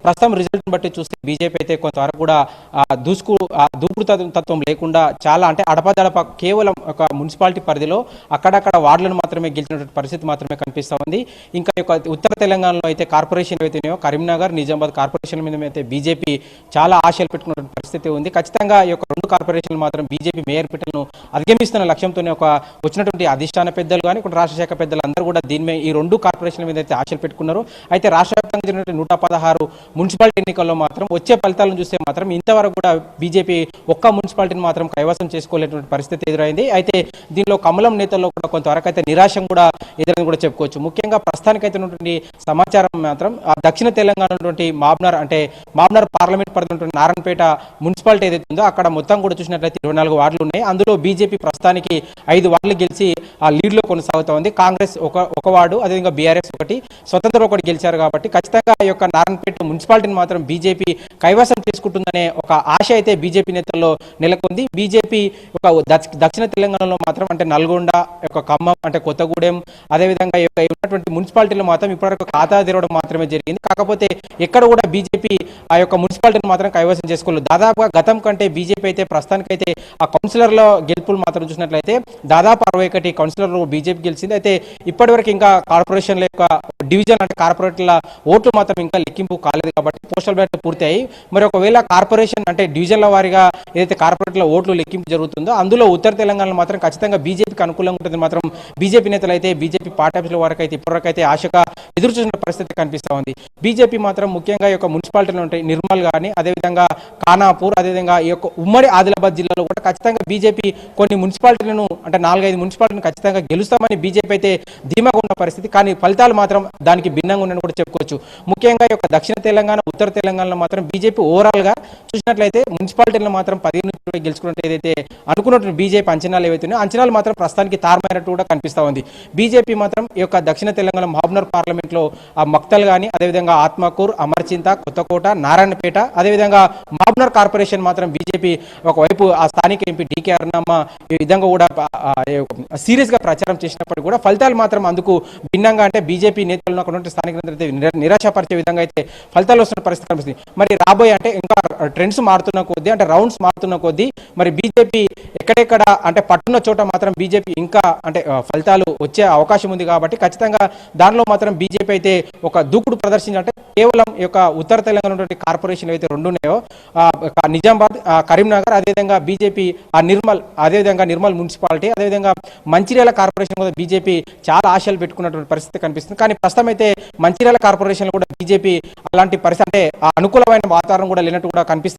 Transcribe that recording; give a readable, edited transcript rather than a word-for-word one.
ప్రస్తుతం రిజల్ట్ని బట్టి చూస్తే బీజేపీ అయితే కొంతవరకు కూడా దూకుడు తత్వం లేకుండా చాలా అంటే అడపదడప కేవలం ఒక మున్సిపాలిటీ పరిధిలో అక్కడక్కడ వార్డులను మాత్రమే గెలిచినటువంటి పరిస్థితి మాత్రమే కనిపిస్తూ ఉంది. ఇంకా ఉత్తర తెలంగాణలో అయితే కార్పొరేషన్లు అయితేనేమో కరీంనగర్, నిజామాబాద్ కార్పొరేషన్ల మీద అయితే బీజేపీ చాలా ఆశలు పెట్టుకున్నటువంటి పరిస్థితి ఉంది. ఖచ్చితంగా ఈ యొక్క రెండు కార్పొరేషన్లు మాత్రం బీజేపీ మేయర్ పీటలను అధిగమిస్తున్న లక్ష్యంతోనే వచ్చినటువంటి అధిష్టాన పెద్దలు కానీ కొన్ని రాష్ట్ర శాఖ పెద్దలు అందరూ కూడా ఈ రెండు కార్పొరేషన్ల మీద అయితే ఆశలు పెట్టుకున్నారు. అయితే రాష్ట్ర వ్యాప్తంగా జరిగినటువంటి 116 మున్సిపాలిటీ ఎన్నికల్లో మాత్రం వచ్చే ఫలితాలను చూస్తే మాత్రం ఇంతవరకు కూడా బీజేపీ ఒక్క మున్సిపాలిటీని మాత్రం కైవసం చేసుకోలేటువంటి పరిస్థితి ఎదురైంది. అయితే దీనిలో కమలం నేతల్లో కూడా కొంతవరకు అయితే నిరాశ కూడా ఎదురైంది కూడా చెప్పుకోవచ్చు. ముఖ్యంగా ప్రస్తుతానికైతే ఉన్నటువంటి సమాచారం మాత్రం దక్షిణ తెలంగాణ మాబ్నార్ పార్లమెంట్ పరిధి ఉన్నటువంటి నారాయణపేట మున్సిపాలిటీ ఏదైతే ఉందో అక్కడ మొత్తం కూడా చూసినట్లయితే 24 వార్డులు ఉన్నాయి. అందులో బీజేపీ ప్రస్తుతానికి 5 వార్డులు గెలిచి ఆ లీడ్లో కొనసాగుతూ ఉంది. కాంగ్రెస్ ఒక వార్డు, అదేవిధంగా బీఆర్ఎస్ ఒకటి, స్వతంత్ర ఒకటి గెలిచారు. కాబట్టి ఖచ్చితంగా ఈ యొక్క నారాయణపేట మున్సిపాలిటీని మాత్రం బీజేపీ కైవసం చేసుకుంటుందనే ఒక ఆశ అయితే బీజేపీ నేతల్లో నెలకొంది. బీజేపీ ఒక దక్షిణ తెలంగాణలో మాత్రం అంటే నల్గొండ, ఖమ్మం, అంటే కొత్తగూడెం, అదేవిధంగా ఉన్నటువంటి మున్సిపాలిటీలో మాత్రం ఇప్పటివరకు ఖాతా తెరవడం మాత్రమే జరిగింది. కాకపోతే ఎక్కడ కూడా బీజేపీ ఆ యొక్క మున్సిపాలిటీని మాత్రం కైవసం చేసుకోలేదు. దాదాపుగా గతం కంటే బీజేపీ అయితే ప్రస్తుతానికైతే ఆ కౌన్సిలర్ల గెలుపులు మాత్రం చూసినట్లయితే దాదాపు 61 కౌన్సిలర్లు బీజేపీ గెలిచింది. అయితే ఇప్పటివరకు ఇంకా కార్పొరేషన్ల యొక్క డివిజన్ అంటే కార్పొరేట్ల ఓట్లు మాత్రం ఇంకా లెక్కింపు కాలేదు. కాబట్టి పోస్టల్ బ్యాలెట్ పూర్తయి మరి ఒకవేళ కార్పొరేషన్ అంటే డివిజన్ల వారీగా ఏదైతే కార్పొరేట్ల ఓట్లు లెక్కింపు జరుగుతుందో అందులో ఉత్తర తెలంగాణలో మాత్రం ఖచ్చితంగా బీజేపీకి అనుకూలంగా ఉంటుంది మాత్రం బీజేపీ నేతలు అయితే బీజేపీ పార్టీ ఆఫీసుల వరకు అయితే ఇప్పటివరకు అయితే ఆశగా ఎదురు చూసిన పరిస్థితి కనిపిస్తూ ఉంది. బీజేపీ మాత్రం ముఖ్యంగా ఈ యొక్క మున్సిపాలిటీలు ఉంటాయి నిర్మల్ కానీ, అదేవిధంగా ఖానాపూర్, అదేవిధంగా ఈ యొక్క ఉమ్మడి ఆదిలాబాద్ జిల్లాలో కూడా ఖచ్చితంగా బీజేపీ కొన్ని మున్సిపాలిటీలను అంటే 4-5 మున్సిపాలిటీలను ఖచ్చితంగా గెలుస్తామని బీజేపీ అయితే ధీమాగా ఉన్న పరిస్థితి. కానీ ఫలితాలు మాత్రం దానికి భిన్నంగా ఉన్నాయని కూడా చెప్పుకోవచ్చు. ముఖ్యంగా ఈ యొక్క దక్షిణ తెలంగాణ, ఉత్తర తెలంగాణలో మాత్రం బీజేపీ ఓవరాల్గా చూసినట్లయితే మున్సిపాలిటీలను మాత్రం 15 నుంచి గెలుచుకున్నట్టు ఏదైతే అనుకున్నటువంటి బీజేపీ అంచనాలు ఏవైతున్నాయో అంచనాలు మాత్రం ప్రస్తుతానికి తారుమైనట్టు కూడా కనిపిస్తూ ఉంది. బీజేపీ మాత్రం ఈ యొక్క దక్షిణ తెలంగాణ మాబ్నార్ పార్లమెంట్లో ఆ మక్తల్ కానీ, అదేవిధంగా ఆత్మకూర్, అమర్చింత, కొత్తకోట, నారాయణపేట, అదేవిధంగా మాబ్నార్ కార్పొరేషన్ మాత్రం బీజేపీ ఒకవైపు ఆ స్థానిక ఎంపీ డీకే అరుణమ్మ ఈ విధంగా కూడా సీరియస్గా ప్రచారం చేసినప్పటికీ కూడా ఫలితాలు మాత్రం అందుకు భిన్నంగా అంటే బీజేపీ నేతలు ఉన్నటువంటి స్థానిక నేతలు నిరాశపరిచే విధంగా అయితే ఫలితాలు వస్తున్న పరిస్థితి కనిపిస్తుంది. మరి రాబోయే అంటే ఇంకా ట్రెండ్స్ మారుతున్న కొద్దీ అంటే రౌండ్స్ మారుతున్న కొద్దీ మరి బీజేపీ ఎక్కడెక్కడ అంటే పట్టున్న చోట మాత్రం బీజేపీ ఇంకా అంటే ఫలితాలు వచ్చే అవకాశం ఉంది. కాబట్టి ఖచ్చితంగా దానిలో మాత్రం బీజేపీ అయితే ఒక దూకుడు ప్రదర్శించాలంటే కేవలం ఈ యొక్క ఉత్తర తెలంగాణ ఉన్నటువంటి కార్పొరేషన్లు అయితే 2 ఉన్నాయో నిజామాబాద్, కరీంనగర్, అదేవిధంగా బీజేపీ అదేవిధంగా నిర్మల్ మున్సిపాలిటీ, అదేవిధంగా మంచిర్యాల కార్పొరేషన్ కూడా బీజేపీ చాలా ఆశలు పెట్టుకున్నటువంటి పరిస్థితి కనిపిస్తుంది. కానీ ప్రస్తుతం అయితే మంచిర్యాల కార్పొరేషన్ కూడా బీజేపీ అలాంటి పరిస్థితి అంటే అనుకూలమైన వాతావరణం కూడా లేనట్టు కూడా కనిపిస్తుంది.